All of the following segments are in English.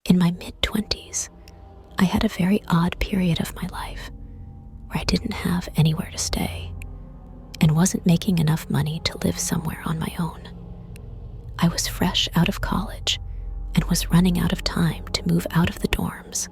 In my mid-20s, I had a very odd period of my life where I didn't have anywhere to stay and wasn't making enough money to live somewhere on my own. I was fresh out of college and was running out of time to move out of the dorms.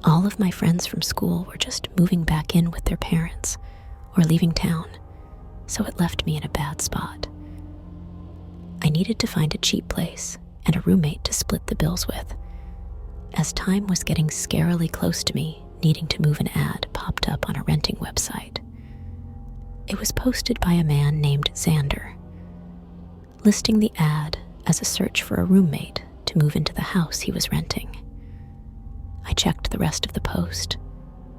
All of my friends from school were just moving back in with their parents or leaving town, so it left me in a bad spot. I needed to find a cheap place and a roommate to split the bills with. As time was getting scarily close to me needing to move, an ad popped up on a renting website. It was posted by a man named Xander, listing the ad as a search for a roommate to move into the house he was renting. I checked the rest of the post,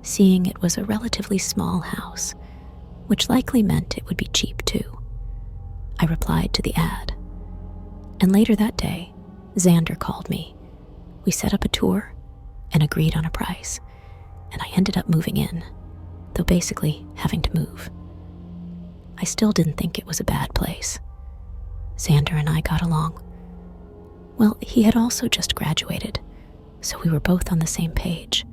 seeing it was a relatively small house, which likely meant it would be cheap too. I replied to the ad, and later that day, Xander called me. We set up a tour and agreed on a price, and I ended up moving in, though basically having to move. I still didn't think it was a bad place. Xander and I got along. Well, he had also just graduated, so we were both on the same page,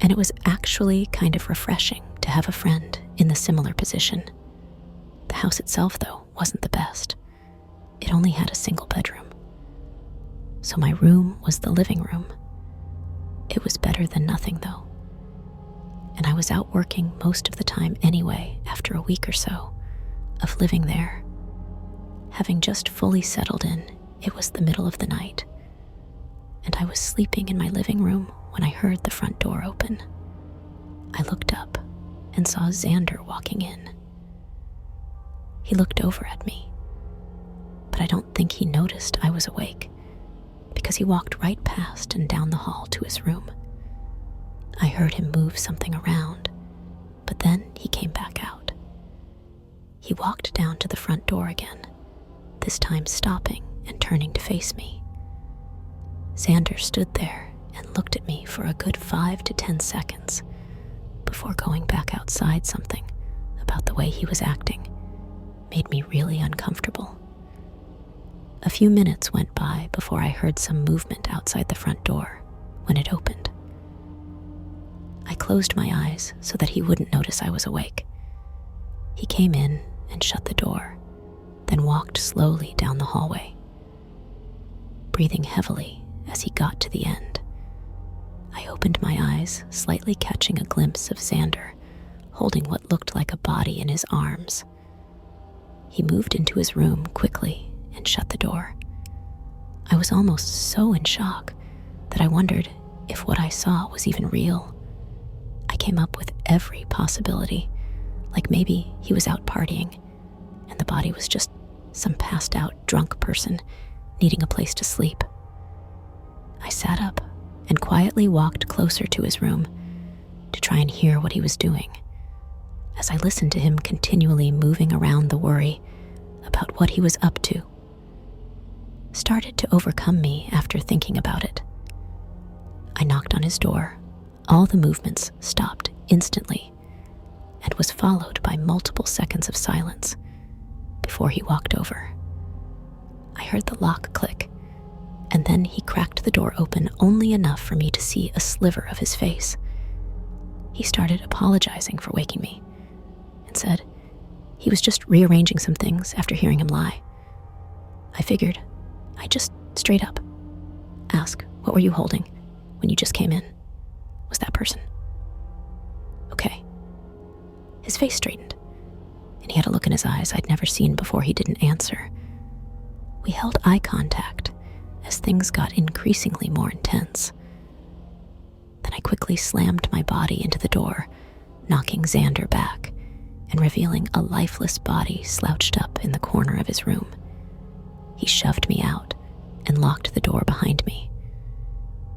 and it was actually kind of refreshing to have a friend in the similar position. The house itself, though, wasn't the best. It only had a single bedroom. So my room was the living room. It was better than nothing, though. And I was out working most of the time anyway after a week or so of living there. Having just fully settled in, it was the middle of the night, and I was sleeping in my living room when I heard the front door open. I looked up and saw Xander walking in. He looked over at me, but I don't think he noticed I was awake because he walked right past and down the hall to his room. I heard him move something around, but then he came back out. He walked down to the front door again, this time stopping and turning to face me. Xander stood there and looked at me for a good 5 to 10 seconds before going back outside. Something about the way he was acting made me really uncomfortable. A few minutes went by before I heard some movement outside the front door when it opened. I closed my eyes so that he wouldn't notice I was awake. He came in and shut the door, then walked slowly down the hallway, breathing heavily as he got to the end. I opened my eyes, slightly catching a glimpse of Xander holding what looked like a body in his arms. He moved into his room quickly and shut the door. I was almost so in shock that I wondered if what I saw was even real. I came up with every possibility, like maybe he was out partying and the body was just some passed out drunk person needing a place to sleep. I sat up and quietly walked closer to his room to try and hear what he was doing, as I listened to him continually moving around. The worry about what he was up to started to overcome me after thinking about it. I knocked on his door. All the movements stopped instantly and was followed by multiple seconds of silence before he walked over. I heard the lock click, and then he cracked the door open only enough for me to see a sliver of his face. He started apologizing for waking me and said he was just rearranging some things after hearing him lie. I figured I'd just straight up ask, what were you holding when you just came in? Was that person okay? His face straightened, and he had a look in his eyes I'd never seen before. He didn't answer. We held eye contact as things got increasingly more intense. Then I quickly slammed my body into the door, knocking Xander back and revealing a lifeless body slouched up in the corner of his room. He shoved me out and locked the door behind me.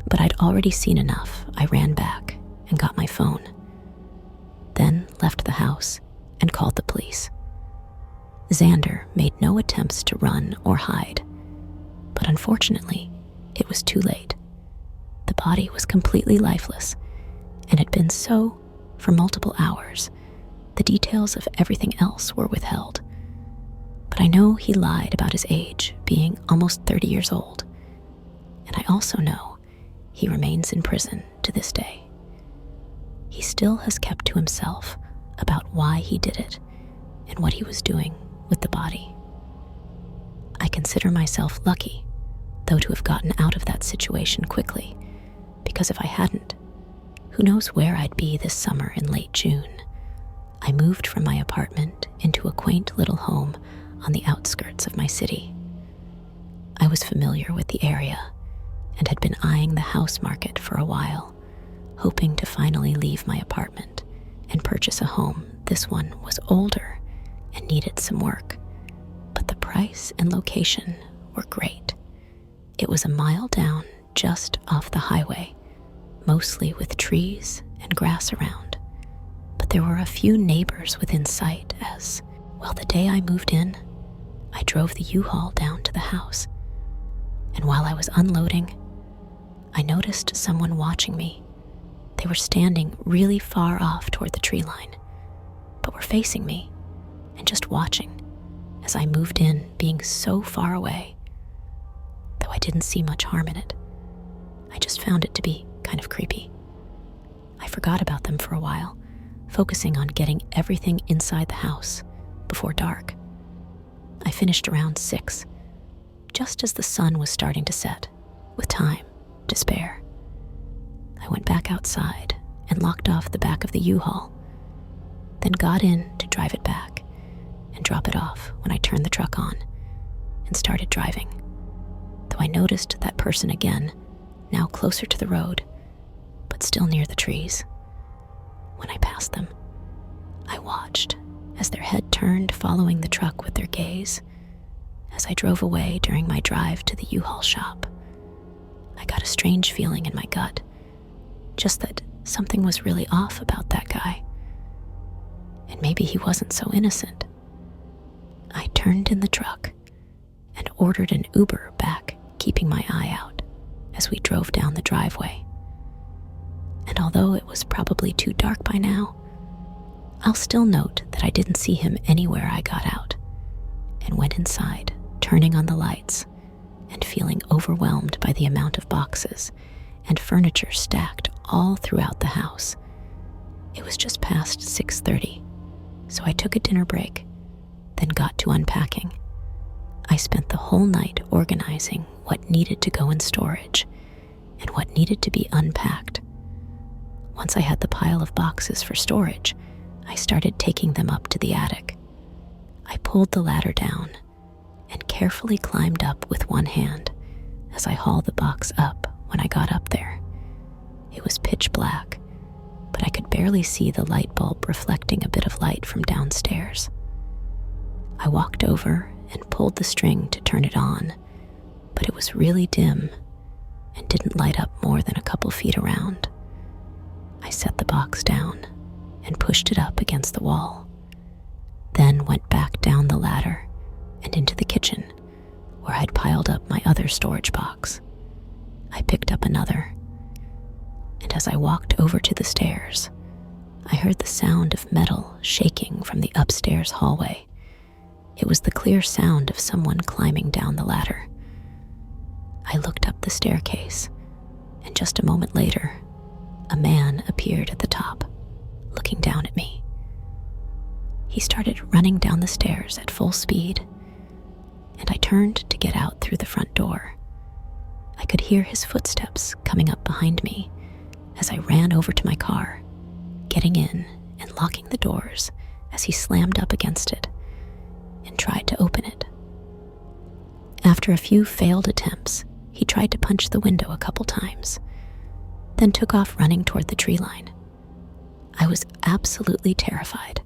But I'd already seen enough. I ran back and got my phone, then left the house and called the police. Xander made no attempts to run or hide, but unfortunately, it was too late. The body was completely lifeless and had been so for multiple hours. The details of everything else were withheld, but I know he lied about his age, being almost 30 years old, and I also know he remains in prison to this day. He still has kept to himself about why he did it and what he was doing with the body. I consider myself lucky, though, to have gotten out of that situation quickly, because if I hadn't, who knows where I'd be this summer in late June. I moved from my apartment into a quaint little home on the outskirts of my city. I was familiar with the area and had been eyeing the house market for a while, hoping to finally leave my apartment and purchase a home. This one was older and needed some work, but the price and location were great. It was a mile down, just off the highway, mostly with trees and grass around. But there were a few neighbors within sight as, well, the day I moved in, I drove the U-Haul down to the house. And while I was unloading, I noticed someone watching me. They were standing really far off toward the tree line, but were facing me and just watching as I moved in, being so far away. Though I didn't see much harm in it, I just found it to be kind of creepy. I forgot about them for a while, focusing on getting everything inside the house before dark. I finished around 6, just as the sun was starting to set, with time to spare. I went back outside and locked off the back of the U-Haul, then got in to drive it back and drop it off when I turned the truck on and started driving, though I noticed that person again, now closer to the road, but still near the trees. When I passed them, I watched as their head turned, following the truck with their gaze. As I drove away during my drive to the U-Haul shop, I got a strange feeling in my gut, just that something was really off about that guy. And maybe he wasn't so innocent. I turned in the truck and ordered an Uber back, keeping my eye out as we drove down the driveway. And although it was probably too dark by now, I'll still note that I didn't see him anywhere I got out and went inside, turning on the lights and feeling overwhelmed by the amount of boxes and furniture stacked all throughout the house. It was just past 6:30, so I took a dinner break, then got to unpacking. I spent the whole night organizing what needed to go in storage and what needed to be unpacked. Once I had the pile of boxes for storage, I started taking them up to the attic. I pulled the ladder down and carefully climbed up with one hand as I hauled the box up. When I got up there, it was pitch black, but I could barely see the light bulb reflecting a bit of light from downstairs. I walked over and pulled the string to turn it on, but it was really dim and didn't light up more than a couple feet around. I set the box down and pushed it up against the wall, then went back down the ladder and into the kitchen, where I'd piled up my other storage box. I picked up another, and as I walked over to the stairs, I heard the sound of metal shaking from the upstairs hallway. It was the clear sound of someone climbing down the ladder. I looked up the staircase, and just a moment later, a man appeared at the top, looking down at me. He started running down the stairs at full speed, and I turned to get out through the front door. I could hear his footsteps coming up behind me as I ran over to my car, getting in and locking the doors as he slammed up against it and tried to open it. After a few failed attempts, he tried to punch the window a couple times, then took off running toward the tree line. I was absolutely terrified,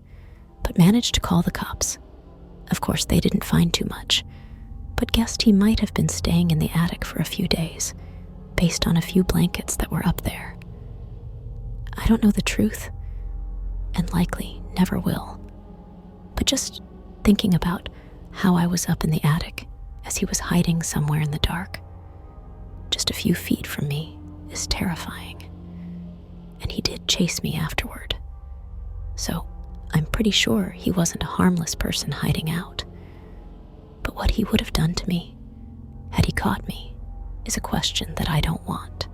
but managed to call the cops. Of course, they didn't find too much, but guessed he might have been staying in the attic for a few days, based on a few blankets that were up there. I don't know the truth, and likely never will, but just thinking about how I was up in the attic as he was hiding somewhere in the dark, just a few feet from me, is terrifying. And he did chase me afterward, so I'm pretty sure he wasn't a harmless person hiding out. But what he would have done to me, had he caught me, is a question that I don't want.